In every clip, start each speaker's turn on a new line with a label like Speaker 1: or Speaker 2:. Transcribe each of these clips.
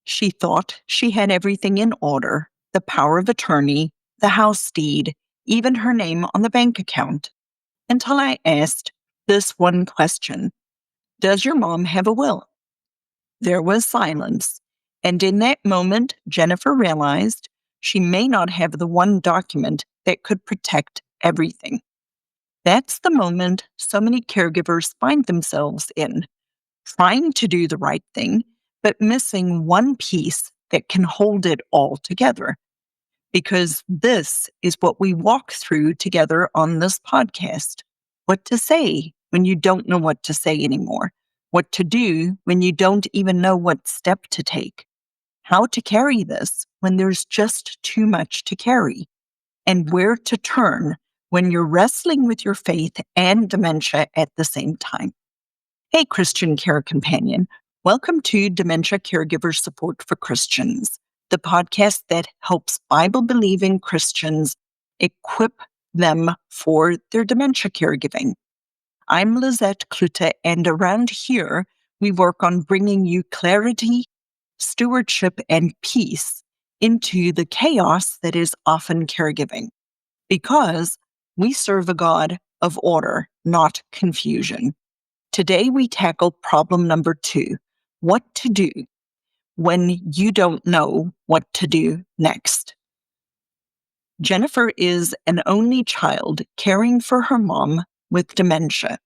Speaker 1: She thought she had everything in order, the power of attorney, the house deed, even her name on the bank account, until I asked this one question: does your mom have a will? There was silence, and in that moment, Jennifer realized she may not have the one document that could protect everything. That's the moment so many caregivers find themselves in, trying to do the right thing, but missing one piece that can hold it all together. Because this is what we walk through together on this podcast. What to say when you don't know what to say anymore. What to do when you don't even know what step to take. How to carry this when there's just too much to carry. And where to turn when you're wrestling with your faith and dementia at the same time. Hey, Christian Care Companion. Welcome to Dementia Caregiver Support for Christians, the podcast that helps Bible-believing Christians equip them for their dementia caregiving. I'm Lizette Klute, and around here, we work on bringing you clarity, stewardship, and peace into the chaos that is often caregiving, because we serve a God of order, not confusion. Today, we tackle problem number 2, what to do when you don't know what to do next. Jennifer is an only child caring for her mom with dementia.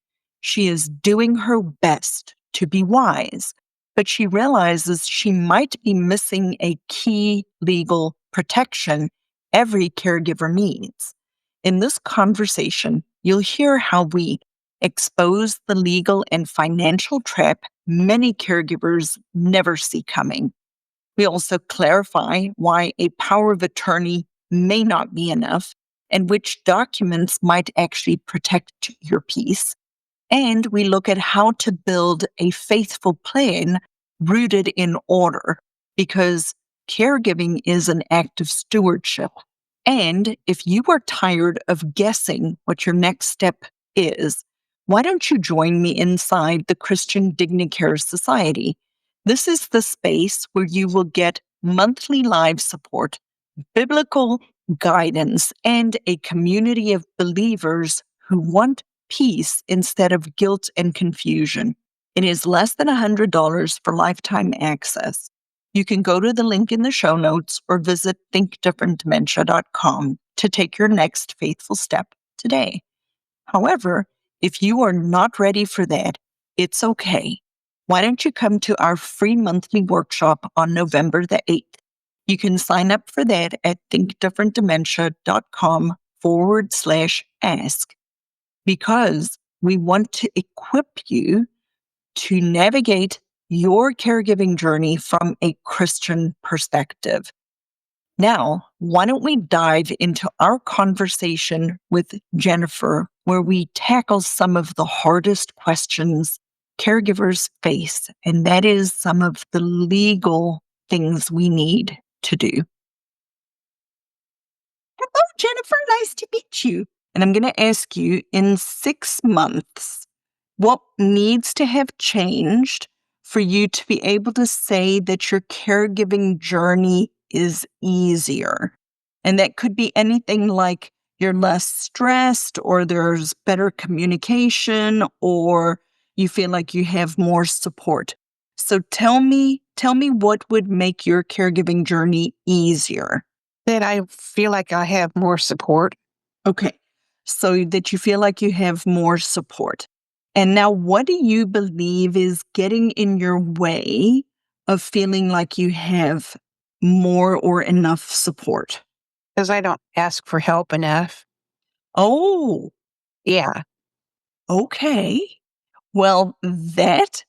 Speaker 1: She is doing her best to be wise, but she realizes she might be missing a key legal protection every caregiver needs. In this conversation, you'll hear how we expose the legal and financial trap many caregivers never see coming. We also clarify why a power of attorney may not be enough and which documents might actually protect your peace. And we look at how to build a faithful plan rooted in order, because caregiving is an act of stewardship. And if you are tired of guessing what your next step is, why don't you join me inside the Christian Dignacare Society? This is the space where you will get monthly live support, biblical guidance, and a community of believers who want peace instead of guilt and confusion. It is less than $100 for lifetime access. You can go to the link in the show notes or visit thinkdifferentdementia.com to take your next faithful step today. However, if you are not ready for that, it's okay. Why don't you come to our free monthly workshop on November the 8th? You can sign up for that at thinkdifferentdementia.com/ask, because we want to equip you to navigate your caregiving journey from a Christian perspective. Now, why don't we dive into our conversation with Jennifer, where we tackle some of the hardest questions caregivers face, and that is some of the legal things we need to do. Hello, Jennifer. Nice to meet you. And I'm going to ask you, in 6 months, what needs to have changed for you to be able to say that your caregiving journey is easier? And that could be anything like you're less stressed, or there's better communication, or you feel like you have more support. So tell me what would make your caregiving journey easier.
Speaker 2: That I feel like I have more support.
Speaker 1: Okay. So that you feel like you have more support. And now, what do you believe is getting in your way of feeling like you have more or enough support?
Speaker 2: Because I don't ask for help enough.
Speaker 1: Oh,
Speaker 2: Yeah.
Speaker 1: okay. Well, that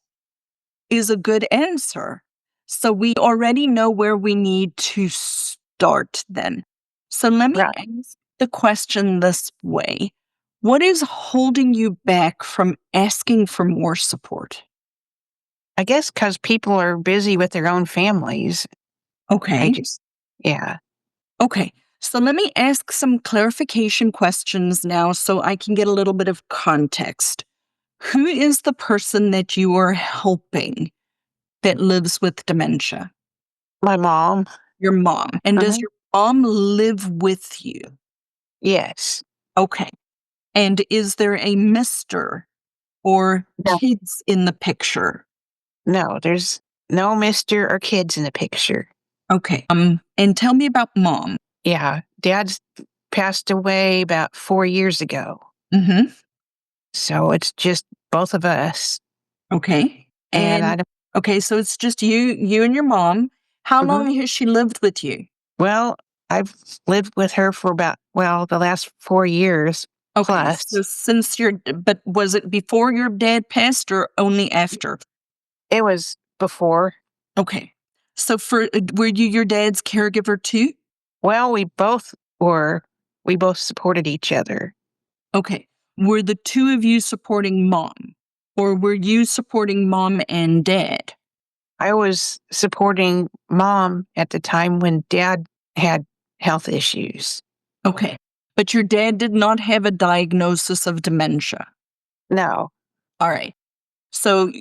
Speaker 1: is a good answer. So we already know where we need to start then. So let me
Speaker 2: Right.
Speaker 1: ask the question this way. What is holding you back from asking for more support?
Speaker 2: I guess because people are busy with their own families.
Speaker 1: Okay.
Speaker 2: Yeah.
Speaker 1: Okay. So let me ask some clarification questions now so I can get a little bit of context. Who is the person that you are helping that lives with dementia?
Speaker 2: My mom.
Speaker 1: Your mom. And does
Speaker 2: Mhm.
Speaker 1: your mom live with you?
Speaker 2: Yes.
Speaker 1: Okay. And is there a mister or
Speaker 2: No,
Speaker 1: kids in the picture?
Speaker 2: no, there's no mister or kids in the picture.
Speaker 1: Okay. And tell me about mom.
Speaker 2: Yeah, dad's passed away about 4 years ago,
Speaker 1: Mhm.
Speaker 2: so it's just both of us,
Speaker 1: Okay.
Speaker 2: and I
Speaker 1: And
Speaker 2: don't.
Speaker 1: okay, so it's just you and your mom. How
Speaker 2: Mhm.
Speaker 1: long has she lived with you?
Speaker 2: Well, I've lived with her for about, well, the last 4 years
Speaker 1: Okay,
Speaker 2: plus.
Speaker 1: so since but was it before your dad passed or only after?
Speaker 2: It was before.
Speaker 1: Okay. So were you your dad's caregiver too?
Speaker 2: Well, were. We both supported each other.
Speaker 1: Okay. Were the two of you supporting mom? Or were you supporting mom and dad?
Speaker 2: I was supporting mom at the time when dad had health issues.
Speaker 1: Okay. But your dad did not have a diagnosis of dementia.
Speaker 2: No,
Speaker 1: All right. So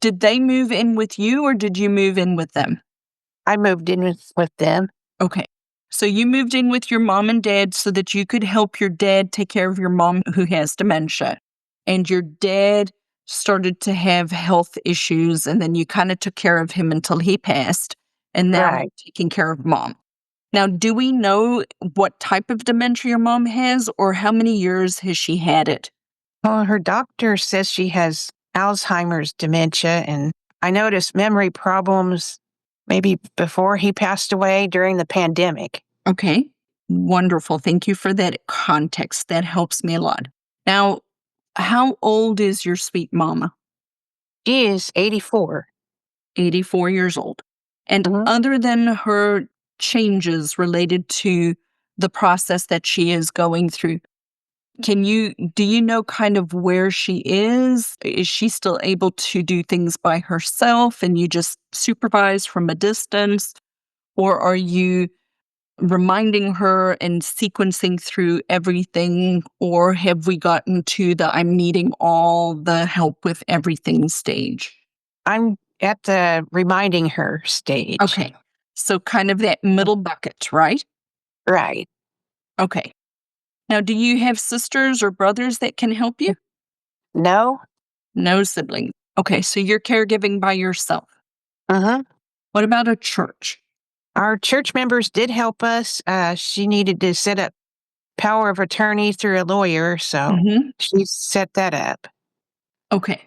Speaker 1: did they move in with you or did you move in with them?
Speaker 2: I moved in with them.
Speaker 1: Okay. So you moved in with your mom and dad so that you could help your dad take care of your mom who has dementia. And your dad started to have health issues and then you kind of took care of him until he passed. And now you're
Speaker 2: Right.
Speaker 1: taking care of mom. Now, do we know what type of dementia your mom has or how many years has she had it?
Speaker 2: Well, her doctor says she has Alzheimer's dementia, and I noticed memory problems maybe before he passed away during the pandemic.
Speaker 1: Okay. Wonderful. Thank you for that context. That helps me a lot. Now, how old is your sweet mama?
Speaker 2: She is 84.
Speaker 1: 84 years old. And
Speaker 2: Mhm.
Speaker 1: other than her changes related to the process that she is going through, do you know kind of where she is? Is she still able to do things by herself and you just supervise from a distance? Or are you reminding her and sequencing through everything? Or have we gotten to the I'm needing all the help with everything stage?
Speaker 2: I'm at the reminding her stage.
Speaker 1: Okay. So kind of that middle bucket, right?
Speaker 2: Right.
Speaker 1: Okay. Now, do you have sisters or brothers that can help you?
Speaker 2: No?
Speaker 1: No siblings. Okay. So you're caregiving by yourself.
Speaker 2: Uh-huh.
Speaker 1: What about a church?
Speaker 2: Our church members did help us. She needed to set up power of attorney through a lawyer, so
Speaker 1: Hmm.
Speaker 2: she set that up.
Speaker 1: Okay.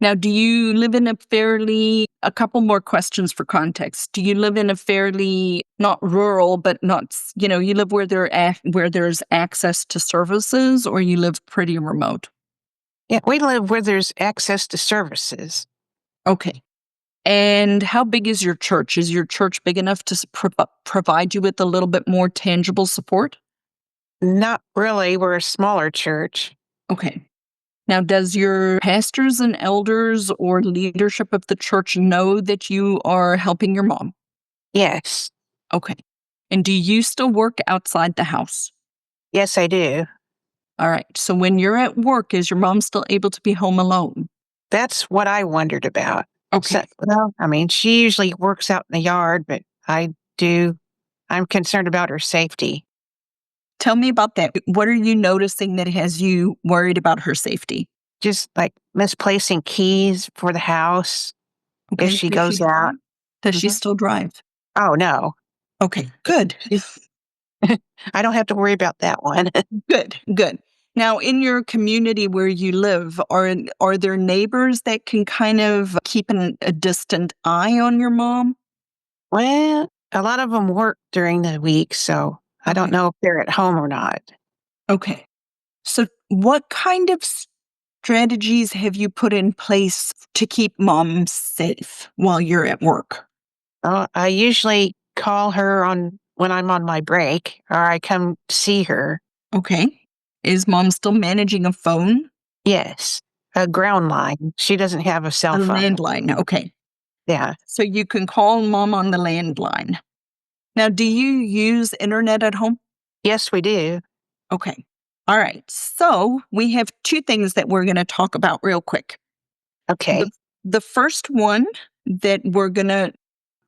Speaker 1: Now, do you live in a couple more questions for context. Do you live in a fairly, not rural, but not, you live where there's access to services or you live pretty remote?
Speaker 2: Yeah, we live where there's access to services.
Speaker 1: Okay. And how big is your church? Is your church big enough to provide you with a little bit more tangible support?
Speaker 2: Not really. We're a smaller church.
Speaker 1: Okay. Now, does your pastors and elders or leadership of the church know that you are helping your mom?
Speaker 2: Yes.
Speaker 1: Okay. And do you still work outside the house?
Speaker 2: Yes, I do.
Speaker 1: All right. So when you're at work, is your mom still able to be home alone?
Speaker 2: That's what I wondered about. So,
Speaker 1: Okay.
Speaker 2: well, I mean, she usually works out in the yard, but do. I'm concerned about her safety.
Speaker 1: Tell me about that. What are you noticing that has you worried about her safety?
Speaker 2: Just like misplacing keys for the house if
Speaker 1: Okay.
Speaker 2: she
Speaker 1: Does she
Speaker 2: goes out.
Speaker 1: drive? Does she
Speaker 2: Mhm.
Speaker 1: still drive?
Speaker 2: Oh, no.
Speaker 1: Okay. Good.
Speaker 2: She's I don't have to worry about that one.
Speaker 1: Good, good. Now, in your community where you live, are there neighbors that can kind of keep a distant eye on your mom?
Speaker 2: Well, a lot of them work during the week, so I don't
Speaker 1: Okay.
Speaker 2: know if they're at home or not.
Speaker 1: Okay. So, what kind of strategies have you put in place to keep mom safe while you're at work?
Speaker 2: I usually call her on when I'm on my break, or I come see her.
Speaker 1: Okay. Is mom still managing a phone?
Speaker 2: Yes, a ground line. She doesn't have a
Speaker 1: A
Speaker 2: cell phone.
Speaker 1: landline. Okay.
Speaker 2: Yeah.
Speaker 1: So you can call mom on the landline. Now, do you use internet at home?
Speaker 2: Yes, we do.
Speaker 1: Okay. All right. So we have two things that we're going to talk about real quick. The,
Speaker 2: Okay.
Speaker 1: the first one that we're going to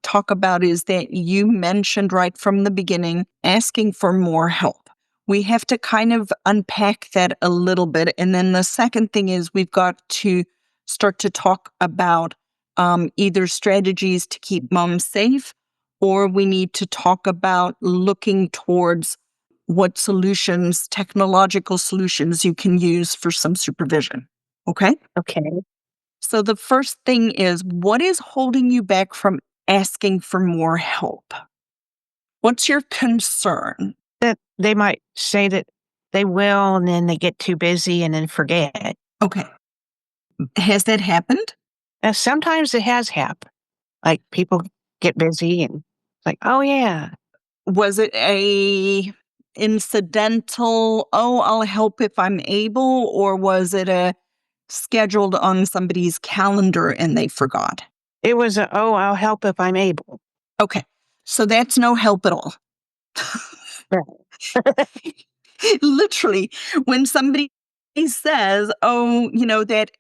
Speaker 1: talk about is that you mentioned right from the beginning asking for more help. We have to kind of unpack that a little bit. And then the second thing is we've got to start to talk about either strategies to keep mom safe, or we need to talk about looking towards what solutions, technological solutions you can use for some supervision. Okay?
Speaker 2: Okay.
Speaker 1: So the first thing is, what is holding you back from asking for more help? What's your concern?
Speaker 2: That they might say that they will, and then they get too busy and then forget.
Speaker 1: Okay. Has that happened?
Speaker 2: Sometimes it has happened. Like people get busy and it's like, oh yeah.
Speaker 1: Was it a incidental, oh, I'll help if I'm able, or was it a scheduled on somebody's calendar and they forgot?
Speaker 2: It was a, oh, I'll help if I'm able.
Speaker 1: Okay. So that's no help at all. Literally, when somebody says, "Oh, that,"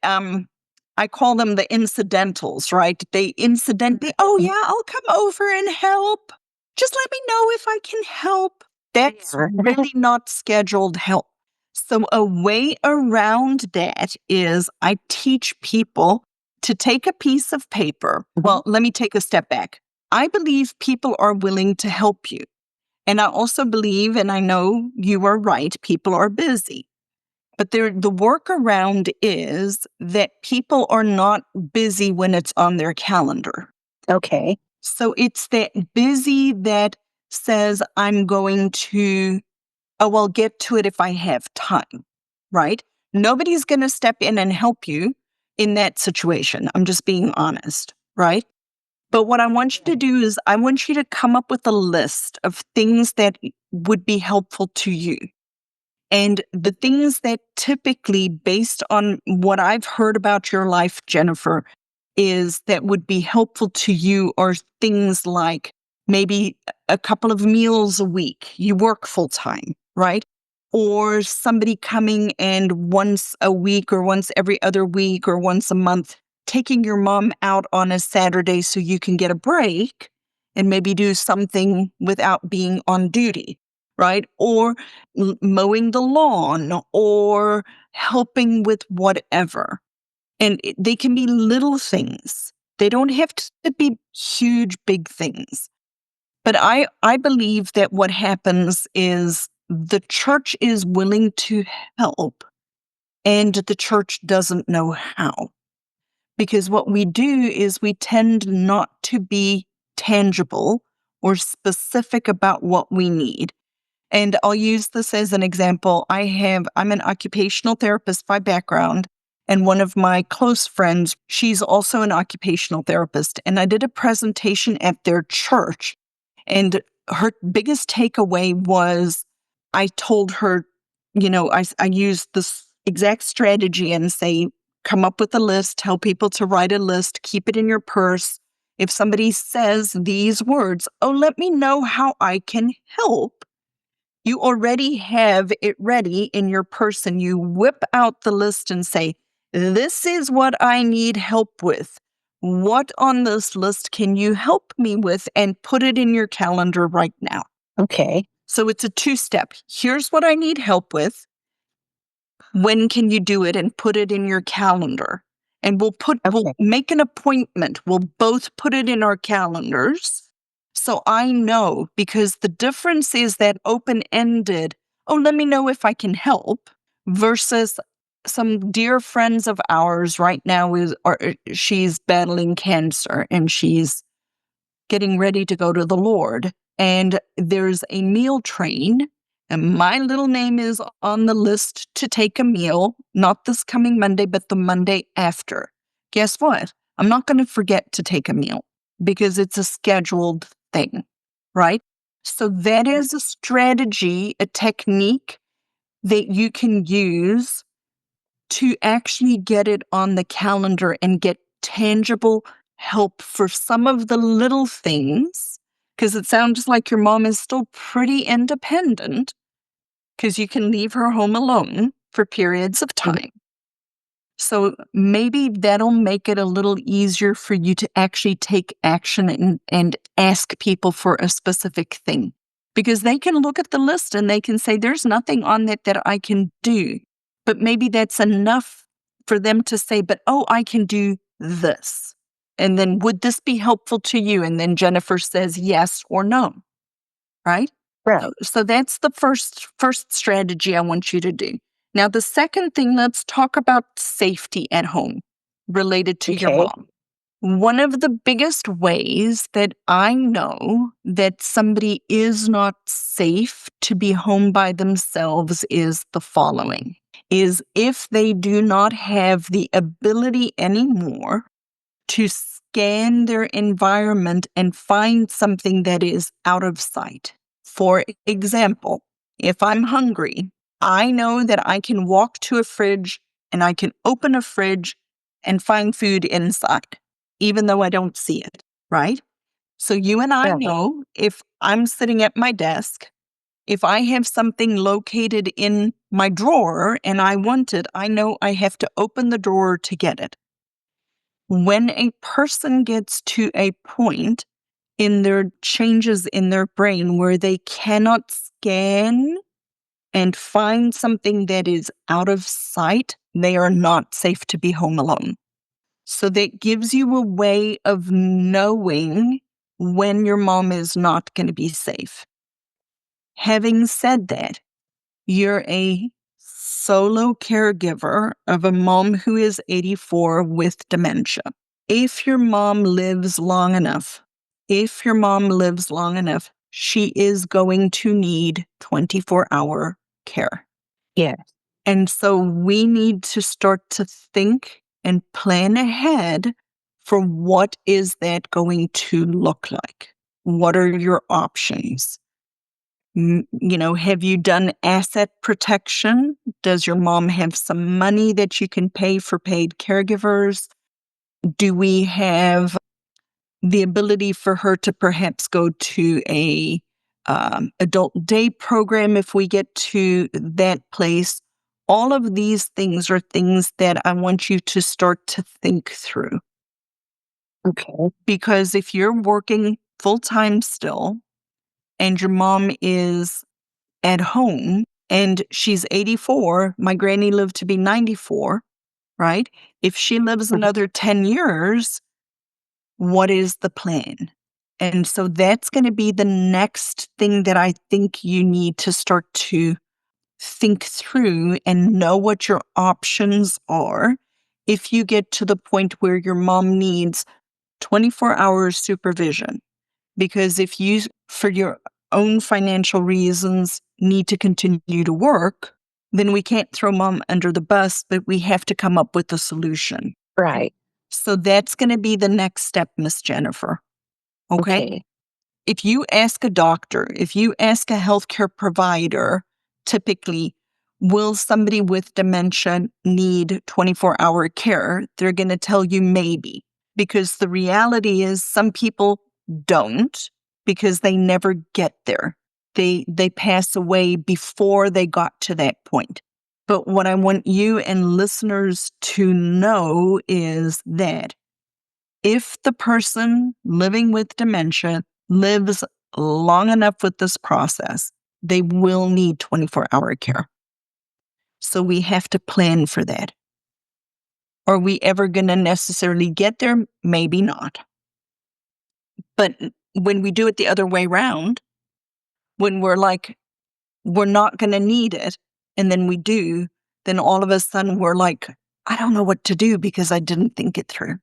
Speaker 1: I call them the incidentals, right? They incidentally, "Oh, yeah, I'll come over and help. Just let me know if I can help." That's
Speaker 2: Sure.
Speaker 1: really not scheduled help. So a way around that is I teach people to take a piece of paper. Well, let me take a step back. I believe people are willing to help you. And I also believe, and I know you are right, people are busy. But the workaround is that people are not busy when it's on their calendar.
Speaker 2: Okay.
Speaker 1: So it's that busy that says, I'm going to, oh, I'll get to it if I have time, right? Nobody's going to step in and help you in that situation. I'm just being honest, right? But what I want you to do is I want you to come up with a list of things that would be helpful to you. And the things that typically, based on what I've heard about your life, Jennifer, is that would be helpful to you are things like maybe a couple of meals a week. You work full time, right? Or somebody coming and once a week or once every other week or once a month, taking your mom out on a Saturday so you can get a break and maybe do something without being on duty, right? Or mowing the lawn or helping with whatever. And they can be little things. They don't have to be huge, big things. But I believe that what happens is the church is willing to help and the church doesn't know how. Because what we do is we tend not to be tangible or specific about what we need. And I'll use this as an example. I'm an occupational therapist by background, and one of my close friends, she's also an occupational therapist. And I did a presentation at their church, and her biggest takeaway was I told her, I used this exact strategy and say, come up with a list, tell people to write a list, keep it in your purse. If somebody says these words, oh, let me know how I can help. You already have it ready in your person. You whip out the list and say, this is what I need help with. What on this list can you help me with? And put it in your calendar right now.
Speaker 2: Okay.
Speaker 1: So it's a two-step. Here's what I need help with. When can you do it? And put it in your calendar. And we'll make an appointment. We'll both put it in our calendars. So I know, because the difference is that open-ended, oh, let me know if I can help, versus some dear friends of ours right now she's battling cancer and she's getting ready to go to the Lord. And there's a meal train, and my little name is on the list to take a meal, not this coming Monday, but the Monday after. Guess what? I'm not going to forget to take a meal because it's a scheduled thing, right? So that is a strategy, a technique that you can use to actually get it on the calendar and get tangible help for some of the little things, because it sounds like your mom is still pretty independent because you can leave her home alone for periods of time. So maybe that'll make it a little easier for you to actually take action and ask people for a specific thing. Because they can look at the list and they can say, there's nothing on that I can do. But maybe that's enough for them to say, but oh, I can do this. And then would this be helpful to you? And then Jennifer says yes or no, right?
Speaker 2: Right.
Speaker 1: So that's the first strategy I want you to do. Now, the second thing, let's talk about safety at home related to your
Speaker 2: Okay.
Speaker 1: mom. One of the biggest ways that I know that somebody is not safe to be home by themselves is the following, is if they do not have the ability anymore to scan their environment and find something that is out of sight. For example, if I'm hungry, I know that I can walk to a fridge and I can open a fridge and find food inside, even though I don't see it, right? So you and I
Speaker 2: Yeah.
Speaker 1: know if I'm sitting at my desk, if I have something located in my drawer and I want it, I know I have to open the drawer to get it. When a person gets to a point in their changes in their brain where they cannot scan and find something that is out of sight, they are not safe to be home alone. So that gives you a way of knowing when your mom is not going to be safe. Having said that, you're a solo caregiver of a mom who is 84 with dementia. If your mom lives long enough, she is going to need 24-hour care.
Speaker 2: Yeah.
Speaker 1: And so we need to start to think and plan ahead for what is that going to look like? What are your options? Have you done asset protection? Does your mom have some money that you can pay for paid caregivers? Do we have the ability for her to perhaps go to a adult day program if we get to that place? All of these things are things that I want you to start to think through.
Speaker 2: Okay.
Speaker 1: Because if you're working full time still and your mom is at home and she's 84, my granny lived to be 94, right? If she lives another 10 years, what is the plan? And so that's going to be the next thing that I think you need to start to think through and know what your options are if you get to the point where your mom needs 24 hours supervision. Because if you, for your own financial reasons, need to continue to work, then we can't throw mom under the bus, but we have to come up with a solution.
Speaker 2: Right.
Speaker 1: So that's going to be the next step, Miss Jennifer. Okay?
Speaker 2: Okay.
Speaker 1: If you ask a doctor, if you ask a healthcare provider, typically, will somebody with dementia need 24-hour care? They're going to tell you maybe, because the reality is some people don't because they never get there. They pass away before they got to that point. But what I want you and listeners to know is that if the person living with dementia lives long enough with this process, they will need 24-hour care. So we have to plan for that. Are we ever going to necessarily get there? Maybe not. But when we do it the other way around, when we're like, we're not going to need it, and then we do, then all of a sudden we're like, I don't know what to do because I didn't think it through.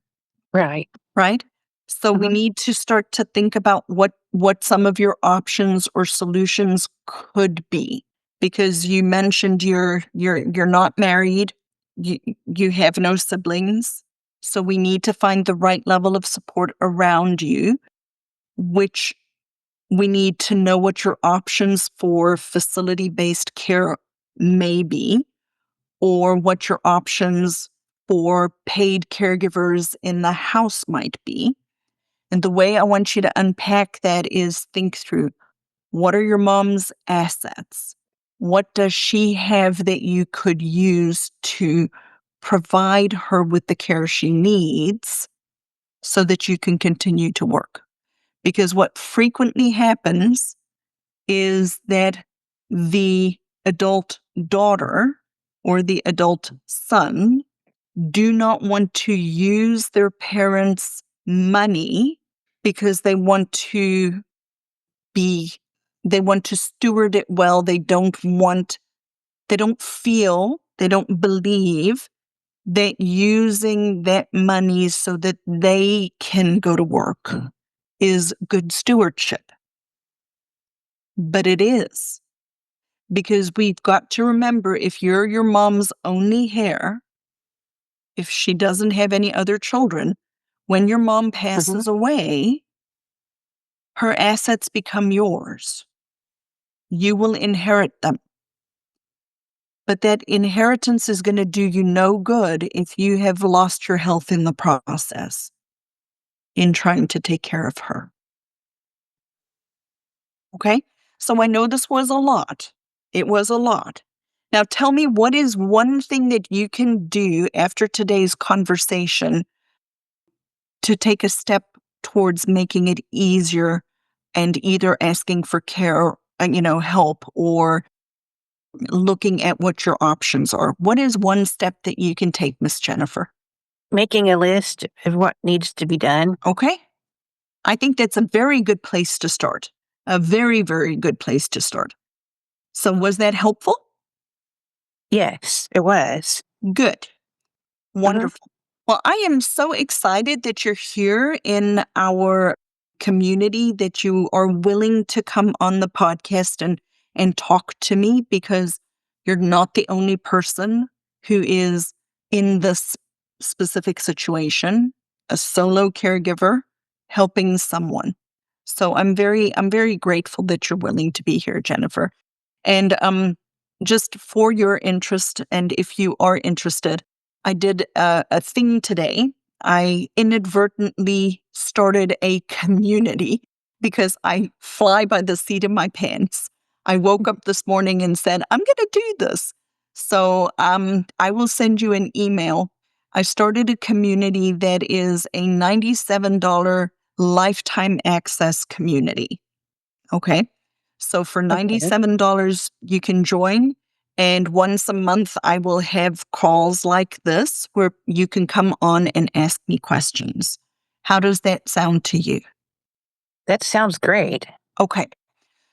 Speaker 2: Right.
Speaker 1: Right? So we need to start to think about what some of your options or solutions could be. Because you mentioned you're not married, you have no siblings. So we need to find the right level of support around you, which we need to know what your options for facility-based care may be, or what your options for paid caregivers in the house might be. And the way I want you to unpack that is think through, what are your mom's assets? What does she have that you could use to provide her with the care she needs so that you can continue to work. Because what frequently happens is that the adult daughter or the adult son do not want to use their parents' money because they want to steward it well. They don't feel, they don't believe that using that money so that they can go to work is good stewardship. But it is. Because we've got to remember, if you're your mom's only heir, if she doesn't have any other children, when your mom passes away, her assets become yours. You will inherit them. But that inheritance is going to do you no good if you have lost your health in the process in trying to take care of her. Okay? So I know this was a lot. It was a lot. Now tell me, what is one thing that you can do after today's conversation to take a step towards making it easier and either asking for care, help, or looking at what your options are? What is one step that you can take, Miss Jennifer?
Speaker 2: Making a list of what needs to be done.
Speaker 1: Okay. I think that's a very good place to start. A very, very good place to start. So was that helpful?
Speaker 2: Yes, it was.
Speaker 1: Good. Wonderful. Well, I am so excited that you're here in our community, that you are willing to come on the podcast and talk to me, because you're not the only person who is in this specific situation, a solo caregiver helping someone. So I'm very grateful that you're willing to be here, Jennifer. And just for your interest, and if you are interested, I did a thing today. I inadvertently started a community because I fly by the seat of my pants. I woke up this morning and said, I'm going to do this. So I will send you an email. I started a community that is a $97 lifetime access community. Okay. So for $97, you can join. And once a month, I will have calls like this where you can come on and ask me questions. How does that sound to you?
Speaker 2: That sounds great.
Speaker 1: Okay.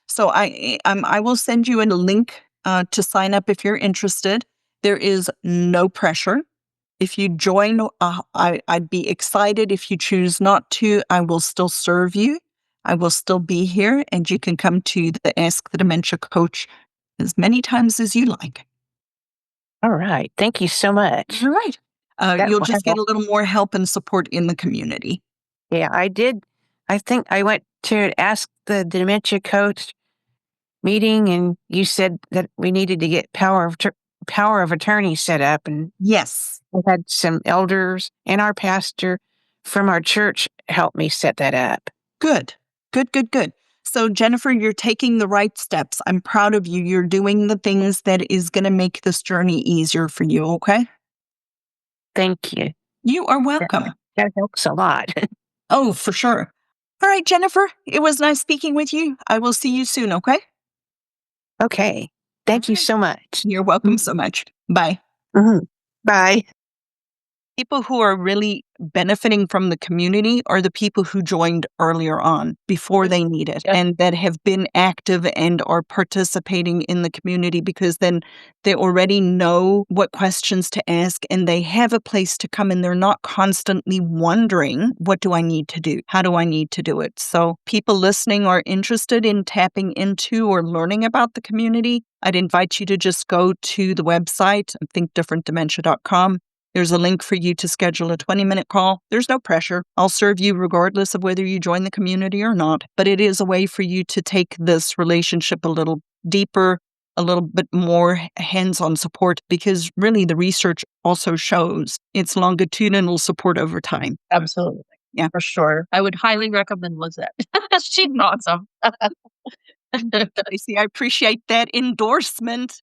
Speaker 1: So I will send you a link to sign up if you're interested. There is no pressure. If you join, I'd be excited. If you choose not to, I will still serve you. I will still be here, and you can come to the Ask the Dementia Coach as many times as you like.
Speaker 2: All right. Thank you so much.
Speaker 1: All right.
Speaker 2: That
Speaker 1: You'll
Speaker 2: will
Speaker 1: just get
Speaker 2: help.
Speaker 1: a little more help and support in the community.
Speaker 2: Yeah, I did. I think I went to ask the dementia coach meeting, and you said that we needed to get power of attorney set up, and
Speaker 1: Yes.
Speaker 2: I had some elders and our pastor from our church help me set that up.
Speaker 1: Good. Good. So, Jennifer, you're taking the right steps. I'm proud of you. You're doing the things that is going to make this journey easier for you, okay?
Speaker 2: Thank you.
Speaker 1: You are welcome.
Speaker 2: That helps a lot.
Speaker 1: Oh, for sure. All right, Jennifer, it was nice speaking with you. I will see you soon, okay?
Speaker 2: Okay. Thank you so much.
Speaker 1: You're welcome so much. Bye.
Speaker 2: Bye.
Speaker 1: People who are really benefiting from the community are the people who joined earlier on before they need it, and that have been active and are participating in the community, because then they already know what questions to ask and they have a place to come, and they're not constantly wondering, what do I need to do? How do I need to do it? So people listening are interested in tapping into or learning about the community. I'd invite you to just go to the website, thinkdifferentdementia.com. There's a link for you to schedule a 20-minute call. There's no pressure. I'll serve you regardless of whether you join the community or not. But it is a way for you to take this relationship a little deeper, a little bit more hands-on support, because really the research also shows it's longitudinal support over time.
Speaker 3: Absolutely.
Speaker 1: Yeah.
Speaker 3: For sure. I would highly recommend Lizette. She's awesome.
Speaker 1: Tracy, I appreciate that endorsement.